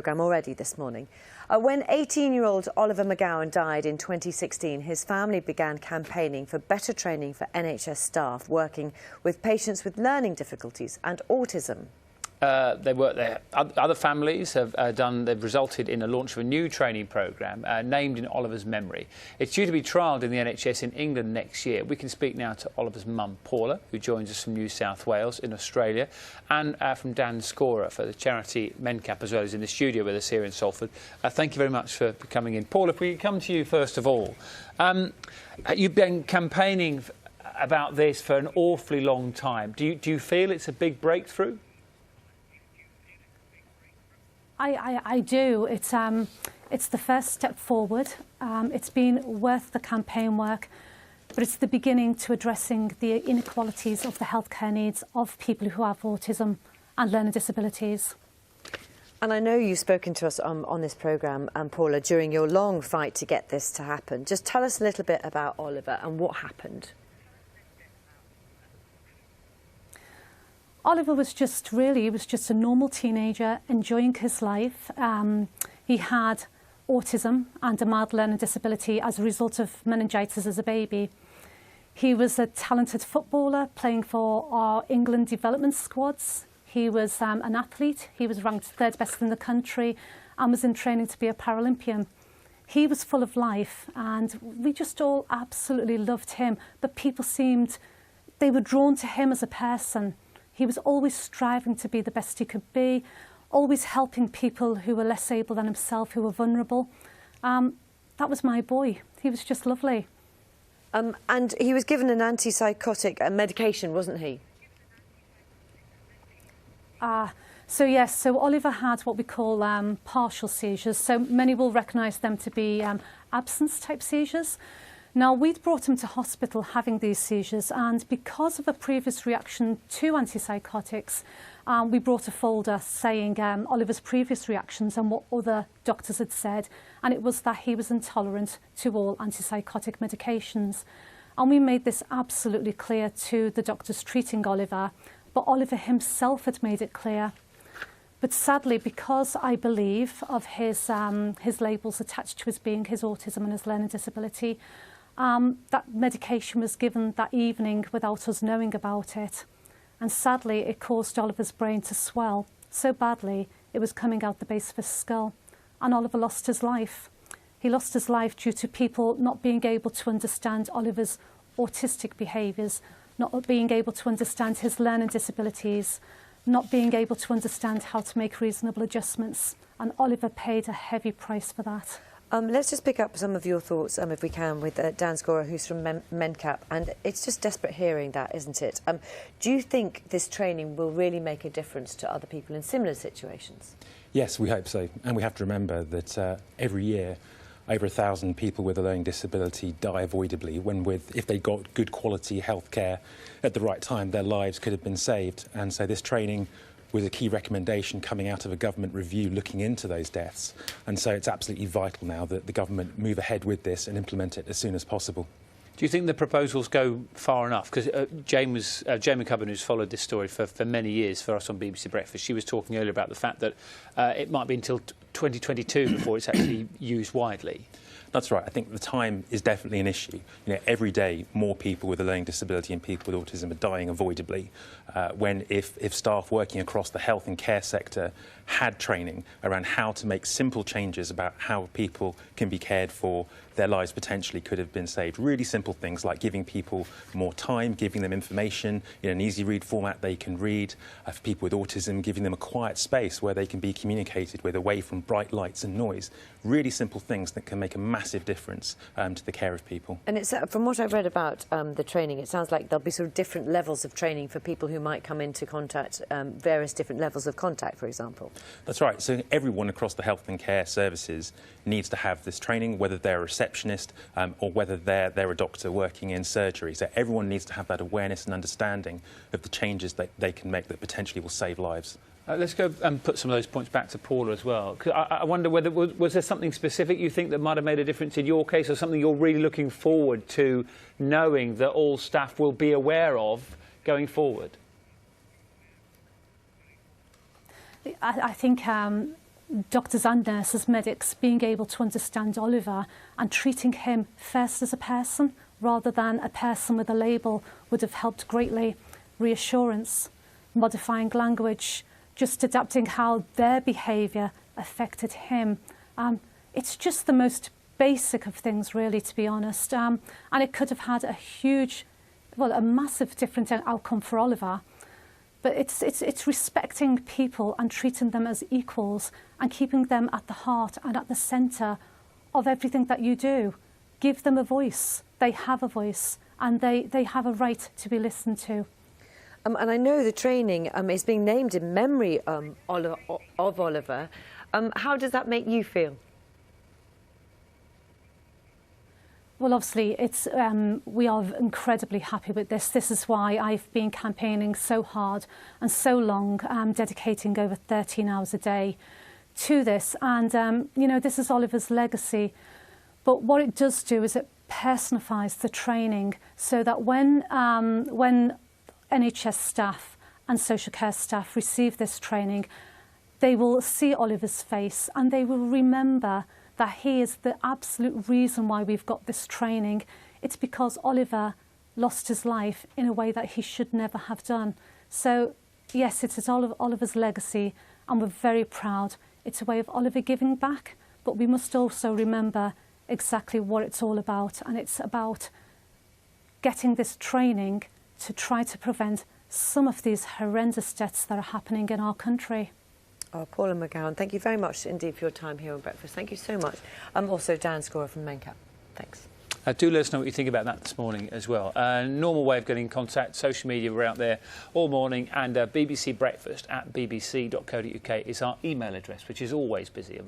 Programme already this morning. When 18-year-old Oliver McGowan died in 2016, his family began campaigning for better training for NHS staff working with patients with learning difficulties and autism. They work there. Other families have they've resulted in a launch of a new training programme named in Oliver's memory. It's due to be trialled in the NHS in England next year. We can speak now to Oliver's mum, Paula, who joins us from New South Wales in Australia, and from Dan Scorer for the charity MENCAP, as well as in the studio with us here in Salford. Thank you very much for coming in. Paula, if we come to you first of all. You've been campaigning about this for an awfully long time. Do you feel it's a big breakthrough? I do. It's the first step forward. It's been worth the campaign work, but it's the beginning to addressing the inequalities of the healthcare needs of people who have autism and learning disabilities. And I know you've spoken to us on this programme, Paula, during your long fight to get this to happen. Just tell us a little bit about Oliver and what happened. Oliver was just a normal teenager enjoying his life. He had autism and a mild learning disability as a result of meningitis as a baby. He was a talented footballer playing for our England development squads. He was an athlete. He was ranked third best in the country and was in training to be a Paralympian. He was full of life and we just all absolutely loved him, but people they were drawn to him as a person. He was always striving to be the best he could be, always helping people who were less able than himself, who were vulnerable. That was my boy. He was just lovely. And he was given an antipsychotic medication, wasn't he? So Oliver had what we call partial seizures. So many will recognise them to be absence-type seizures. Now, we'd brought him to hospital having these seizures, and because of a previous reaction to antipsychotics, we brought a folder saying Oliver's previous reactions and what other doctors had said, and it was that he was intolerant to all antipsychotic medications. And we made this absolutely clear to the doctors treating Oliver, but Oliver himself had made it clear. But sadly, because I believe of his labels attached to his being his autism and his learning disability, that medication was given that evening without us knowing about it. And sadly, it caused Oliver's brain to swell so badly it was coming out the base of his skull. And Oliver lost his life. He lost his life due to people not being able to understand Oliver's autistic behaviours, not being able to understand his learning disabilities, not being able to understand how to make reasonable adjustments. And Oliver paid a heavy price for that. Let's just pick up some of your thoughts, if we can, with Dan Scorer, who's from MENCAP. And it's just desperate hearing that, isn't it? Do you think this training will really make a difference to other people in similar situations? Yes, we hope so. And we have to remember that every year, over 1,000 people with a learning disability die avoidably when, if they got good quality health care at the right time, their lives could have been saved. And so this training was a key recommendation coming out of a government review looking into those deaths. And so it's absolutely vital now that the government move ahead with this and implement it as soon as possible. Do you think the proposals go far enough? Because Jane McCubbin, who's followed this story for many years for us on BBC Breakfast, she was talking earlier about the fact that it might be until 2022 before it's actually used widely. That's right. I think the time is definitely an issue. You know, every day more people with a learning disability and people with autism are dying avoidably. If staff working across the health and care sector had training around how to make simple changes about how people can be cared for, their lives potentially could have been saved. Really simple things like giving people more time, giving them information in an easy read format they can read. For people with autism, giving them a quiet space where they can be communicated with away from bright lights and noise. Really simple things that can make a massive difference to the care of people. And it's from what I've read about the training, it sounds like there'll be sort of different levels of training for people who might come into contact, various different levels of contact, for example. That's right. So everyone across the health and care services needs to have this training, whether they're a receptionist or whether they're a doctor working in surgery. So everyone needs to have that awareness and understanding of the changes that they can make that potentially will save lives. Let's go and put some of those points back to Paula as well. I wonder whether was there something specific you think that might have made a difference in your case, or something you're really looking forward to knowing that all staff will be aware of going forward? I think doctors and nurses, medics, being able to understand Oliver and treating him first as a person rather than a person with a label would have helped greatly. Reassurance, modifying language, just adapting how their behaviour affected him. It's just the most basic of things, really, to be honest. And it could have had a huge, well, a massive different outcome for Oliver. But it's respecting people and treating them as equals and keeping them at the heart and at the centre of everything that you do. Give them a voice. They have a voice and they have a right to be listened to. And I know the training is being named in memory of Oliver. How does that make you feel? Well, obviously, we are incredibly happy with this. This is why I've been campaigning so hard and so long, dedicating over 13 hours a day to this. And, you know, this is Oliver's legacy. But what it does do is it personifies the training so that when NHS staff and social care staff receive this training, they will see Oliver's face and they will remember that he is the absolute reason why we've got this training. It's because Oliver lost his life in a way that he should never have done. So, yes, it is Oliver's legacy and we're very proud. It's a way of Oliver giving back, but we must also remember exactly what it's all about, and it's about getting this training to try to prevent some of these horrendous deaths that are happening in our country. Oh, Paula McGowan, thank you very much indeed for your time here on Breakfast. Thank you so much. Also, Dan Scorer from Mencap. Thanks. Do let us know what you think about that this morning as well. Normal way of getting in contact, social media, we're out there all morning, and BBC Breakfast at bbc.co.uk is our email address, which is always busy.